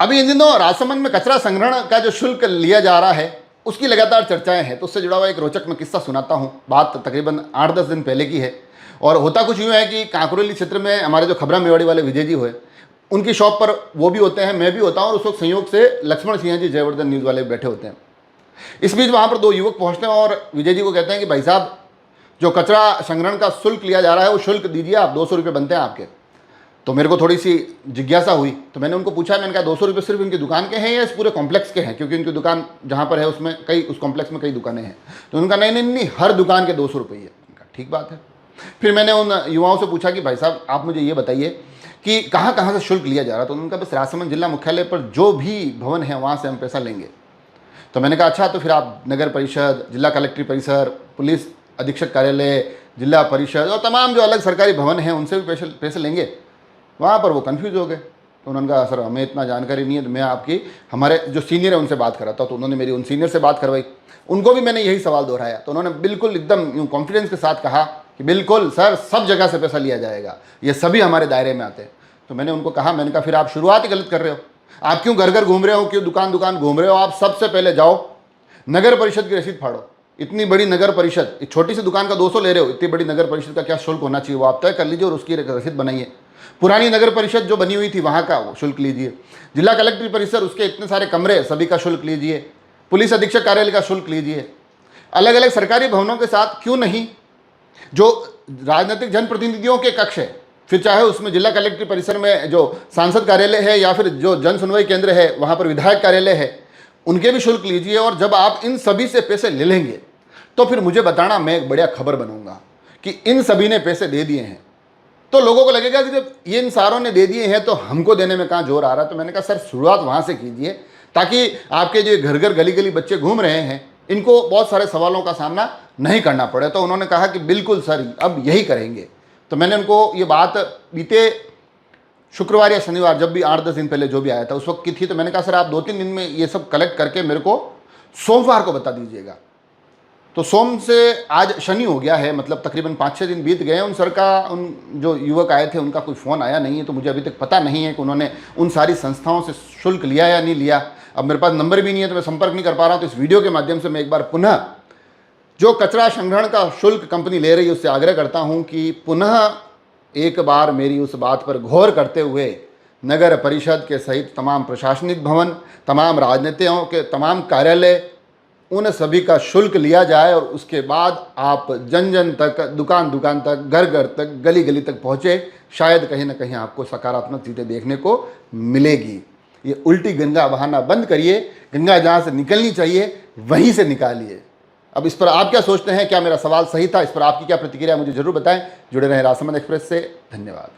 अभी इन दिनों राजसमंद में कचरा संग्रहण का जो शुल्क लिया जा रहा है उसकी लगातार चर्चाएं हैं। तो उससे जुड़ा हुआ एक रोचक मैं किस्सा सुनाता हूं। बात तकरीबन 8-10 दिन पहले की है और होता कुछ यूँ है कि कांकरोली क्षेत्र में हमारे जो खबरा मेवाड़ी वाले विजय जी हुए, उनकी शॉप पर वो भी होते हैं, मैं भी होता हूँ और उस वक्त संयोग से लक्ष्मण सिंह जी जयवर्धन न्यूज़ वाले बैठे होते हैं। इस बीच वहाँ पर 2 युवक पहुँचते हैं और विजय जी को कहते हैं कि भाई साहब, जो कचरा संग्रहण का शुल्क लिया जा रहा है वो शुल्क दीजिए आप, 200 रुपये बनते हैं आपके। तो मेरे को थोड़ी सी जिज्ञासा हुई, तो मैंने उनको पूछा, मैंने कहा 200 रुपये सिर्फ इनकी दुकान के हैं या इस पूरे कॉम्प्लेक्स के हैं, क्योंकि इनकी दुकान जहाँ पर है उसमें उस कॉम्प्लेक्स में कई दुकानें हैं। तो उनका नहीं, हर दुकान के 200 रुपये है। उनका ठीक बात है। फिर मैंने उन युवाओं से पूछा कि भाई साहब आप मुझे ये बताइए कि कहाँ कहाँ से शुल्क लिया जा रहा है। तो उनका बस राजसमंद जिला मुख्यालय पर जो भी भवन है वहाँ से हम पैसा लेंगे। तो मैंने कहा अच्छा, तो फिर आप नगर परिषद, जिला कलेक्ट्री परिसर, पुलिस अधीक्षक कार्यालय, जिला परिषद और तमाम जो अलग सरकारी भवन हैं उनसे भी पैसे लेंगे। वहाँ पर वो कन्फ्यूज़ हो गए। तो उन्होंने कहा सर हमें इतना जानकारी नहीं है, तो मैं आपकी हमारे जो सीनियर है उनसे बात कराता हूँ। तो उन्होंने मेरी उन सीनियर से बात करवाई, उनको भी मैंने यही सवाल दोहराया। तो उन्होंने बिल्कुल एकदम कॉन्फिडेंस के साथ कहा कि बिल्कुल सर, सब जगह से पैसा लिया जाएगा, ये सभी हमारे दायरे में आते हैं। तो मैंने उनको कहा, मैंने कहा फिर आप शुरुआत ही गलत कर रहे हो। आप क्यों घर घर घूम रहे हो, क्यों दुकान दुकान घूम रहे हो? आप सबसे पहले जाओ नगर परिषद की रसीद फाड़ो। इतनी बड़ी नगर परिषद, एक छोटी सी दुकान का 200 ले रहे हो, इतनी बड़ी नगर परिषद का क्या शुल्क होना चाहिए वो आप तय कर लीजिए और उसकी रसीद बनाइए। पुरानी नगर परिषद जो बनी हुई थी वहाँ का वो शुल्क लीजिए। जिला कलेक्ट्री परिसर, उसके इतने सारे कमरे, सभी का शुल्क लीजिए। पुलिस अधीक्षक कार्यालय का शुल्क लीजिए। अलग अलग सरकारी भवनों के साथ क्यों नहीं, जो राजनीतिक जनप्रतिनिधियों के कक्ष है, फिर चाहे उसमें जिला कलेक्ट्री परिसर में जो सांसद कार्यालय है या फिर जो जन सुनवाई केंद्र है वहाँ पर विधायक कार्यालय है, उनके भी शुल्क लीजिए। और जब आप इन सभी से पैसे ले लेंगे तो फिर मुझे बताना, मैं एक बढ़िया खबर बनूंगा कि इन सभी ने पैसे दे दिए हैं। तो लोगों को लगेगा कि जब ये इन सारों ने दे दिए हैं तो हमको देने में कहाँ जोर आ रहा है। तो मैंने कहा सर शुरुआत वहाँ से कीजिए, ताकि आपके जो घर घर गली गली बच्चे घूम रहे हैं इनको बहुत सारे सवालों का सामना नहीं करना पड़े। तो उन्होंने कहा कि बिल्कुल सर, अब यही करेंगे। तो मैंने उनको ये बात बीते शुक्रवार या शनिवार, जब भी 8-10 दिन पहले जो भी आया था उस वक्त की थी। तो मैंने कहा सर आप 2-3 दिन में ये सब कलेक्ट करके मेरे को सोमवार को बता दीजिएगा। तो सोम से आज शनि हो गया है, मतलब तकरीबन 5-6 दिन बीत गए हैं। उन सर का, उन जो युवक आए थे उनका कोई फ़ोन आया नहीं है। तो मुझे अभी तक पता नहीं है कि उन्होंने उन सारी संस्थाओं से शुल्क लिया या नहीं लिया। अब मेरे पास नंबर भी नहीं है तो मैं संपर्क नहीं कर पा रहा हूँ। तो इस वीडियो के माध्यम से मैं एक बार पुनः जो कचरा संग्रहण का शुल्क कंपनी ले रही है उससे आग्रह करता हूँ कि पुनः एक बार मेरी उस बात पर गौर करते हुए नगर परिषद के सहित तमाम प्रशासनिक भवन, तमाम राजनीतियों के तमाम कार्यालय, उन सभी का शुल्क लिया जाए और उसके बाद आप जन जन तक, दुकान दुकान तक, घर घर तक, गली गली तक पहुँचे। शायद कहीं ना कहीं आपको सकारात्मक चीज़ें देखने को मिलेगी। ये उल्टी गंगा बहाना बंद करिए। गंगा जहाँ से निकलनी चाहिए वहीं से निकालिए। अब इस पर आप क्या सोचते हैं? क्या मेरा सवाल सही था? इस पर आपकी क्या प्रतिक्रिया, मुझे जरूर बताएं। जुड़े रहें राजसमंद एक्सप्रेस से। धन्यवाद।